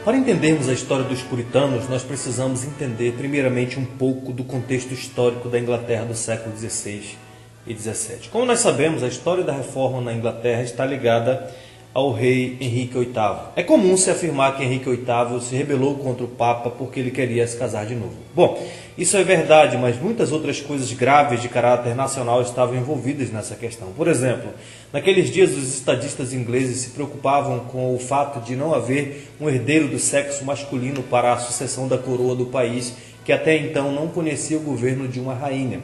Para entendermos a história dos puritanos, nós precisamos entender primeiramente um pouco do contexto histórico da Inglaterra do século XVI e XVII. Como nós sabemos, a história da reforma na Inglaterra está ligada ao rei Henrique VIII. É comum se afirmar que Henrique VIII se rebelou contra o Papa porque ele queria se casar de novo. Bom, isso é verdade, mas muitas outras coisas graves de caráter nacional estavam envolvidas nessa questão. Por exemplo, naqueles dias os estadistas ingleses se preocupavam com o fato de não haver um herdeiro do sexo masculino para a sucessão da coroa do país, que até então não conhecia o governo de uma rainha.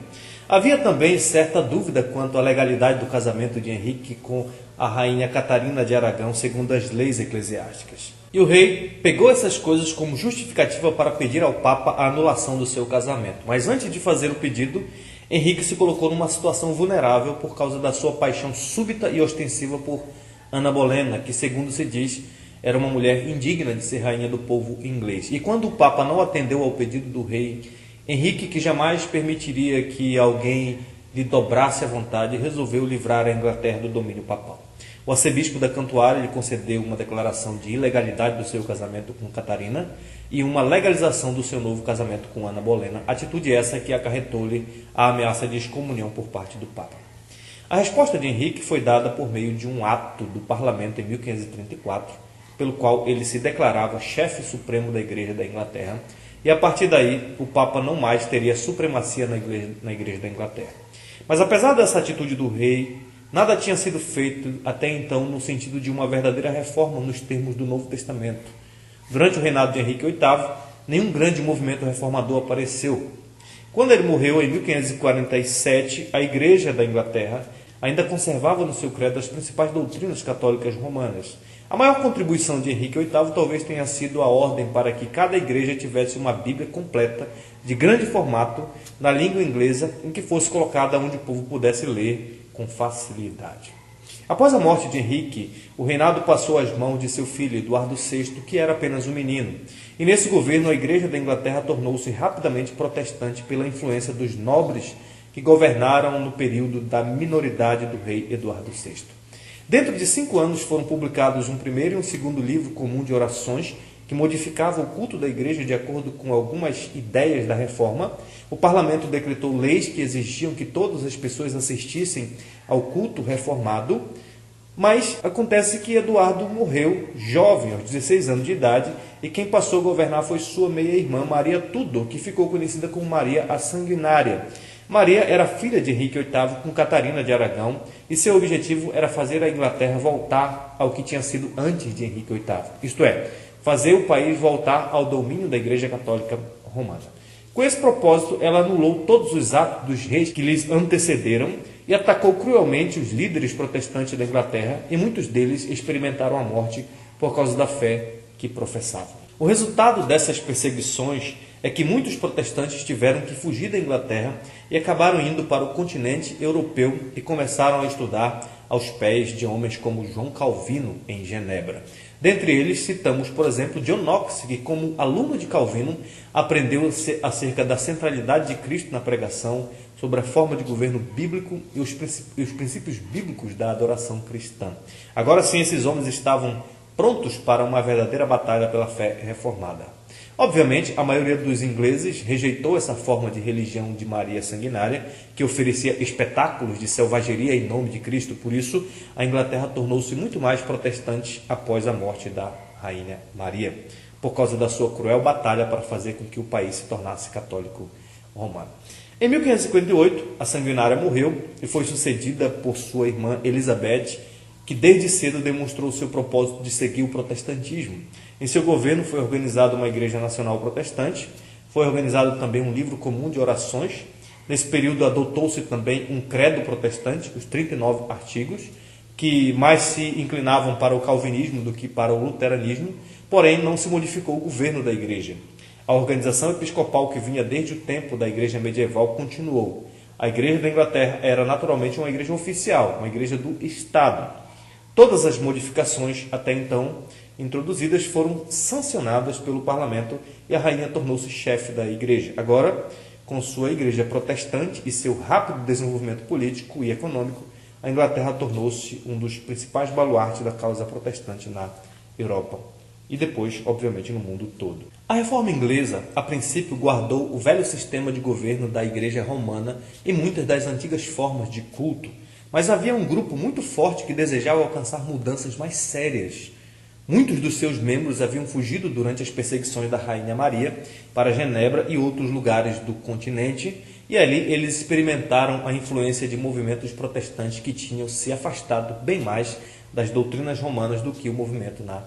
Havia também certa dúvida quanto à legalidade do casamento de Henrique com a rainha Catarina de Aragão, segundo as leis eclesiásticas. E o rei pegou essas coisas como justificativa para pedir ao Papa a anulação do seu casamento. Mas antes de fazer o pedido, Henrique se colocou numa situação vulnerável por causa da sua paixão súbita e ostensiva por Ana Bolena, que, segundo se diz, era uma mulher indigna de ser rainha do povo inglês. E quando o Papa não atendeu ao pedido do rei, Henrique, que jamais permitiria que alguém lhe dobrasse a vontade, resolveu livrar a Inglaterra do domínio papal. O arcebispo da Cantuária lhe concedeu uma declaração de ilegalidade do seu casamento com Catarina e uma legalização do seu novo casamento com Ana Bolena, atitude essa que acarretou-lhe a ameaça de excomunhão por parte do Papa. A resposta de Henrique foi dada por meio de um ato do parlamento em 1534, pelo qual ele se declarava chefe supremo da Igreja da Inglaterra, e a partir daí o Papa não mais teria supremacia na igreja da Inglaterra. Mas apesar dessa atitude do rei, nada tinha sido feito até então no sentido de uma verdadeira reforma nos termos do Novo Testamento. Durante o reinado de Henrique VIII, nenhum grande movimento reformador apareceu. Quando ele morreu em 1547, a Igreja da Inglaterra ainda conservava no seu credo as principais doutrinas católicas romanas. A maior contribuição de Henrique VIII talvez tenha sido a ordem para que cada igreja tivesse uma Bíblia completa, de grande formato, na língua inglesa, em que fosse colocada onde o povo pudesse ler com facilidade. Após a morte de Henrique, o reinado passou às mãos de seu filho, Eduardo VI, que era apenas um menino. E nesse governo, a Igreja da Inglaterra tornou-se rapidamente protestante pela influência dos nobres que governaram no período da minoridade do rei Eduardo VI. Dentro de 5 anos foram publicados um primeiro e um segundo livro comum de orações que modificava o culto da igreja de acordo com algumas ideias da reforma. O parlamento decretou leis que exigiam que todas as pessoas assistissem ao culto reformado, mas acontece que Eduardo morreu jovem, aos 16 anos de idade, e quem passou a governar foi sua meia-irmã Maria Tudor, que ficou conhecida como Maria a Sanguinária. Maria era filha de Henrique VIII com Catarina de Aragão, e seu objetivo era fazer a Inglaterra voltar ao que tinha sido antes de Henrique VIII, isto é, fazer o país voltar ao domínio da Igreja Católica Romana. Com esse propósito, ela anulou todos os atos dos reis que lhes antecederam e atacou cruelmente os líderes protestantes da Inglaterra, e muitos deles experimentaram a morte por causa da fé que professavam. O resultado dessas perseguições é que muitos protestantes tiveram que fugir da Inglaterra e acabaram indo para o continente europeu e começaram a estudar aos pés de homens como João Calvino em Genebra. Dentre eles citamos, por exemplo, John Knox, que como aluno de Calvino aprendeu acerca da centralidade de Cristo na pregação, sobre a forma de governo bíblico e os princípios bíblicos da adoração cristã. Agora sim, esses homens estavam prontos para uma verdadeira batalha pela fé reformada. Obviamente, a maioria dos ingleses rejeitou essa forma de religião de Maria Sanguinária, que oferecia espetáculos de selvageria em nome de Cristo. Por isso, a Inglaterra tornou-se muito mais protestante após a morte da Rainha Maria, por causa da sua cruel batalha para fazer com que o país se tornasse católico romano. Em 1558, a Sanguinária morreu e foi sucedida por sua irmã Elizabeth, que desde cedo demonstrou seu propósito de seguir o protestantismo. Em seu governo foi organizada uma Igreja Nacional Protestante, foi organizado também um livro comum de orações. Nesse período adotou-se também um credo protestante, os 39 artigos, que mais se inclinavam para o calvinismo do que para o luteranismo, porém não se modificou o governo da Igreja. A organização episcopal que vinha desde o tempo da Igreja medieval continuou. A Igreja da Inglaterra era naturalmente uma igreja oficial, uma igreja do Estado. Todas as modificações até então introduzidas foram sancionadas pelo parlamento e a rainha tornou-se chefe da igreja. Agora, com sua igreja protestante e seu rápido desenvolvimento político e econômico, a Inglaterra tornou-se um dos principais baluartes da causa protestante na Europa. e depois, obviamente, no mundo todo. A Reforma Inglesa, a princípio, guardou o velho sistema de governo da Igreja Romana e muitas das antigas formas de culto, mas havia um grupo muito forte que desejava alcançar mudanças mais sérias. Muitos dos seus membros haviam fugido durante as perseguições da Rainha Maria para Genebra e outros lugares do continente, e ali eles experimentaram a influência de movimentos protestantes que tinham se afastado bem mais das doutrinas romanas do que o movimento na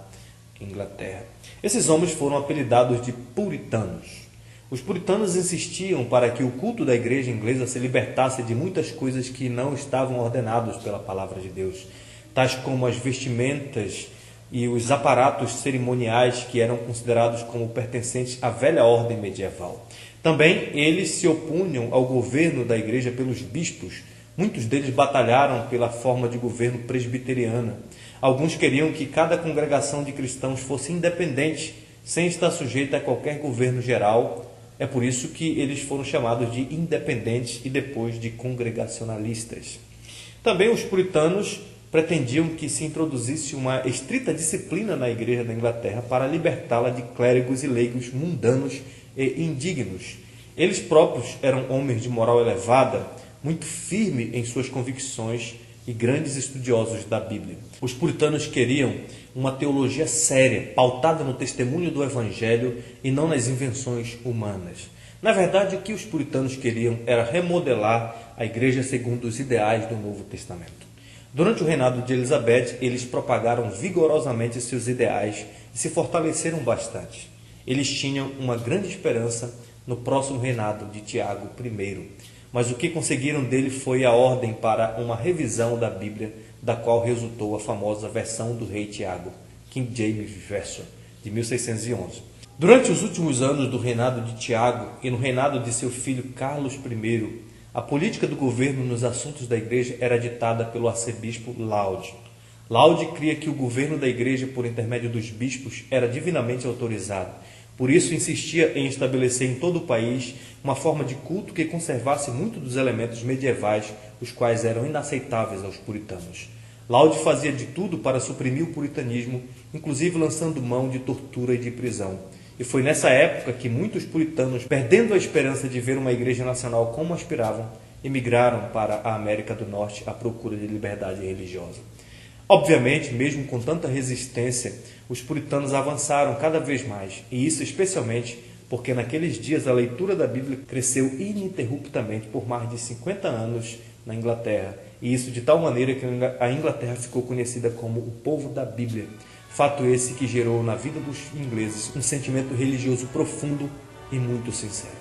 Inglaterra. Esses homens foram apelidados de puritanos. Os puritanos insistiam para que o culto da igreja inglesa se libertasse de muitas coisas que não estavam ordenadas pela palavra de Deus, tais como as vestimentas e os aparatos cerimoniais que eram considerados como pertencentes à velha ordem medieval. Também eles se opunham ao governo da igreja pelos bispos. Muitos deles batalharam pela forma de governo presbiteriana. Alguns queriam que cada congregação de cristãos fosse independente, sem estar sujeita a qualquer governo geral. É por isso que eles foram chamados de independentes e depois de congregacionalistas. Também os puritanos pretendiam que se introduzisse uma estrita disciplina na igreja da Inglaterra para libertá-la de clérigos e leigos mundanos e indignos. Eles próprios eram homens de moral elevada, muito firme em suas convicções e grandes estudiosos da Bíblia. Os puritanos queriam uma teologia séria, pautada no testemunho do Evangelho e não nas invenções humanas. Na verdade, o que os puritanos queriam era remodelar a igreja segundo os ideais do Novo Testamento. Durante o reinado de Elizabeth, eles propagaram vigorosamente seus ideais e se fortaleceram bastante. Eles tinham uma grande esperança no próximo reinado de Tiago I, mas o que conseguiram dele foi a ordem para uma revisão da Bíblia, da qual resultou a famosa versão do rei Tiago, King James Version, de 1611. Durante os últimos anos do reinado de Tiago e no reinado de seu filho Carlos I, a política do governo nos assuntos da igreja era ditada pelo arcebispo Laud. Laud cria que o governo da igreja por intermédio dos bispos era divinamente autorizado. Por isso insistia em estabelecer em todo o país uma forma de culto que conservasse muito dos elementos medievais, os quais eram inaceitáveis aos puritanos. Laud fazia de tudo para suprimir o puritanismo, inclusive lançando mão de tortura e de prisão. E foi nessa época que muitos puritanos, perdendo a esperança de ver uma igreja nacional como aspiravam, emigraram para a América do Norte à procura de liberdade religiosa. Obviamente, mesmo com tanta resistência, os puritanos avançaram cada vez mais, e isso especialmente porque naqueles dias a leitura da Bíblia cresceu ininterruptamente por mais de 50 anos na Inglaterra, e isso de tal maneira que a Inglaterra ficou conhecida como o povo da Bíblia. Fato esse que gerou na vida dos ingleses um sentimento religioso profundo e muito sincero.